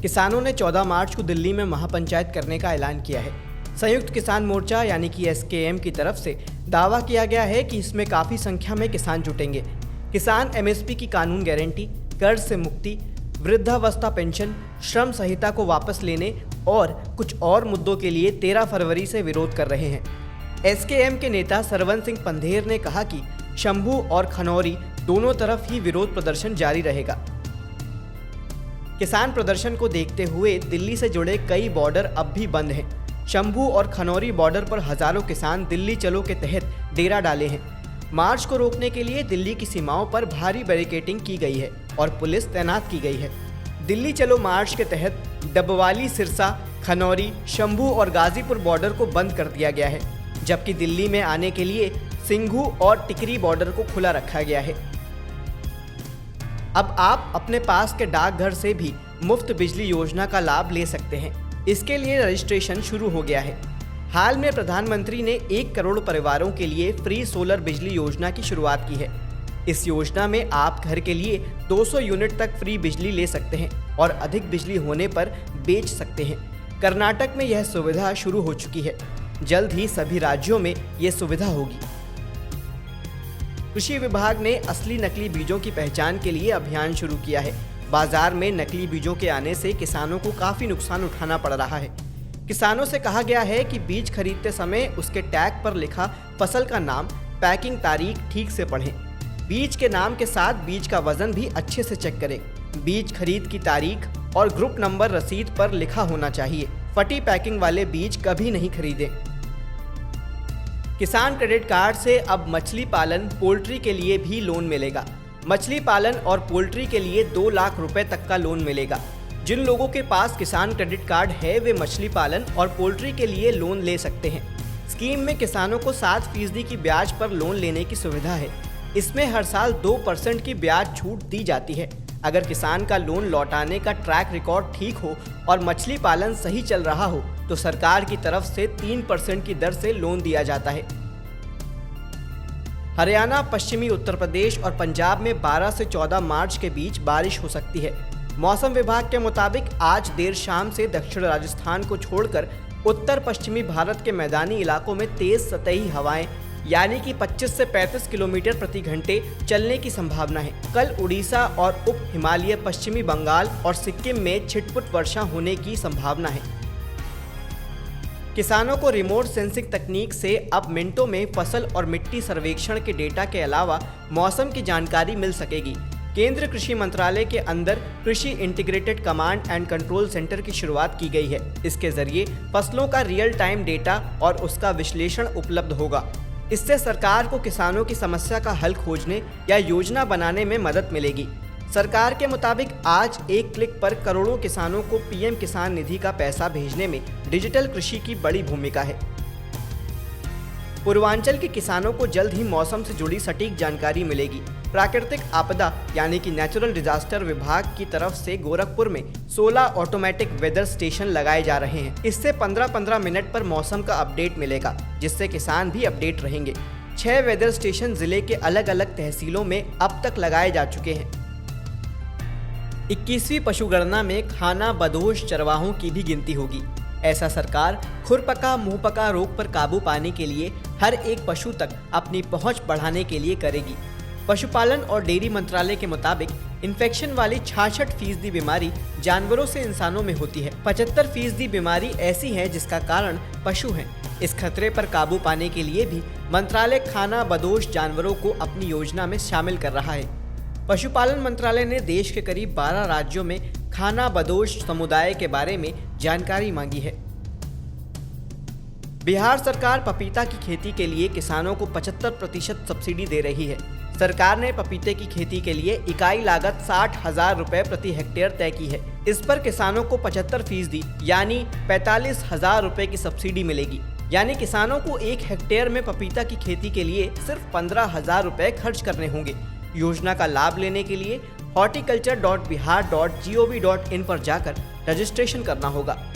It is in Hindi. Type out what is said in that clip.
किसानों ने 14 मार्च को दिल्ली में महापंचायत करने का ऐलान किया है। संयुक्त किसान मोर्चा यानी कि SKM की तरफ से दावा किया गया है कि इसमें काफ़ी संख्या में किसान जुटेंगे। किसान MSP की कानून गारंटी, कर्ज से मुक्ति, वृद्धावस्था पेंशन, श्रम संहिता को वापस लेने और कुछ और मुद्दों के लिए 13 फरवरी से विरोध कर रहे हैं। SKM के नेता सरवन सिंह पंधेर ने कहा कि शंभू और खनौरी दोनों तरफ ही विरोध प्रदर्शन जारी रहेगा। किसान प्रदर्शन को देखते हुए दिल्ली से जुड़े कई बॉर्डर अब भी बंद हैं। शंभू और खनौरी बॉर्डर पर हजारों किसान दिल्ली चलो के तहत डेरा डाले हैं। मार्च को रोकने के लिए दिल्ली की सीमाओं पर भारी बैरिकेडिंग की गई है और पुलिस तैनात की गई है। दिल्ली चलो मार्च के तहत डबवाली, सिरसा, खनौरी, शंभू और गाजीपुर बॉर्डर को बंद कर दिया गया है, जबकि दिल्ली में आने के लिए सिंघू और टिकरी बॉर्डर को खुला रखा गया है। अब आप अपने पास के डाकघर से भी मुफ्त बिजली योजना का लाभ ले सकते हैं। इसके लिए रजिस्ट्रेशन शुरू हो गया है। हाल में प्रधानमंत्री ने 1 करोड़ परिवारों के लिए फ्री सोलर बिजली योजना की शुरुआत की है। इस योजना में आप घर के लिए 200 यूनिट तक फ्री बिजली ले सकते हैं और अधिक बिजली होने पर बेच सकते हैं। कर्नाटक में यह सुविधा शुरू हो चुकी है। जल्द ही सभी राज्यों में यह सुविधा होगी। कृषि विभाग ने असली नकली बीजों की पहचान के लिए अभियान शुरू किया है। बाजार में नकली बीजों के आने से किसानों को काफी नुकसान उठाना पड़ रहा है। किसानों से कहा गया है कि बीज खरीदते समय उसके टैग पर लिखा फसल का नाम, पैकिंग तारीख ठीक से पढ़ें। बीज के नाम के साथ बीज का वजन भी अच्छे से चेक करें। बीज खरीद की तारीख और ग्रुप नंबर रसीद पर लिखा होना चाहिए। फटी पैकिंग वाले बीज कभी नहीं खरीदें। किसान क्रेडिट कार्ड से अब मछली पालन, पोल्ट्री के लिए भी लोन मिलेगा। मछली पालन और पोल्ट्री के लिए 2 लाख रुपए तक का लोन मिलेगा। जिन लोगों के पास किसान क्रेडिट कार्ड है वे मछली पालन और पोल्ट्री के लिए लोन ले सकते हैं। स्कीम में किसानों को 7% की ब्याज पर लोन लेने की सुविधा है। इसमें हर साल 2% की ब्याज छूट दी जाती है। अगर किसान का लोन लौटाने का ट्रैक रिकॉर्ड ठीक हो और मछली पालन सही चल रहा हो तो सरकार की तरफ से 3% की दर से लोन दिया जाता है। हरियाणा, पश्चिमी उत्तर प्रदेश और पंजाब में 12 से 14 मार्च के बीच बारिश हो सकती है। मौसम विभाग के मुताबिक आज देर शाम से दक्षिण राजस्थान को छोड़कर उत्तर पश्चिमी भारत के मैदानी इलाकों में तेज सतही हवाएं यानी कि 25 से 35 किलोमीटर प्रति घंटे चलने की संभावना है। कल उड़ीसा और उप हिमालय पश्चिमी बंगाल और सिक्किम में छिटपुट वर्षा होने की संभावना है। किसानों को रिमोट सेंसिंग तकनीक से अब मिनटों में फसल और मिट्टी सर्वेक्षण के डेटा के अलावा मौसम की जानकारी मिल सकेगी। केंद्रीय कृषि मंत्रालय के अंदर कृषि integrated command and control centre की शुरुआत की गई है। इसके जरिए फसलों का रियल टाइम डेटा और उसका विश्लेषण उपलब्ध होगा। इससे सरकार को किसानों की समस्या का हल खोजने या योजना बनाने में मदद मिलेगी। सरकार के मुताबिक आज एक क्लिक पर करोड़ों किसानों को PM किसान निधि का पैसा भेजने में डिजिटल कृषि की बड़ी भूमिका है। पूर्वांचल के किसानों को जल्द ही मौसम से जुड़ी सटीक जानकारी मिलेगी। प्राकृतिक आपदा यानी कि नेचुरल डिजास्टर विभाग की तरफ से गोरखपुर में 16 ऑटोमेटिक वेदर स्टेशन लगाए जा रहे हैं। इससे 15-15 मिनट पर मौसम का अपडेट मिलेगा, जिससे किसान भी अपडेट रहेंगे। 6 वेदर स्टेशन जिले के अलग अलग तहसीलों में अब तक लगाए जा चुके हैं। 21वीं पशुगणना में खाना बदोश चरवाहों की भी गिनती होगी। ऐसा सरकार खुरपका मुंहपका रोग पर काबू पाने के लिए हर एक पशु तक अपनी पहुंच बढ़ाने के लिए करेगी। पशुपालन और डेयरी मंत्रालय के मुताबिक इन्फेक्शन वाली 66% बीमारी जानवरों से इंसानों में होती है। 75% बीमारी ऐसी है जिसका कारण पशु हैं। इस खतरे पर काबू पाने के लिए भी मंत्रालय खाना बदोश जानवरों को अपनी योजना में शामिल कर रहा है। पशुपालन मंत्रालय ने देश के करीब 12 राज्यों में खाना बदोश समुदाय के बारे में जानकारी मांगी है। बिहार सरकार पपीता की खेती के लिए किसानों को 75% सब्सिडी दे रही है। सरकार ने पपीते की खेती के लिए इकाई लागत 60,000 रुपए प्रति हेक्टेयर तय की है। इस पर किसानों को 75% यानी 45,000 रुपए की सब्सिडी मिलेगी। यानी किसानों को 1 हेक्टेयर में पपीता की खेती के लिए सिर्फ 15,000 रुपए खर्च करने होंगे। योजना का लाभ लेने के लिए horticulture.bihar.gov.in पर जाकर रजिस्ट्रेशन करना होगा।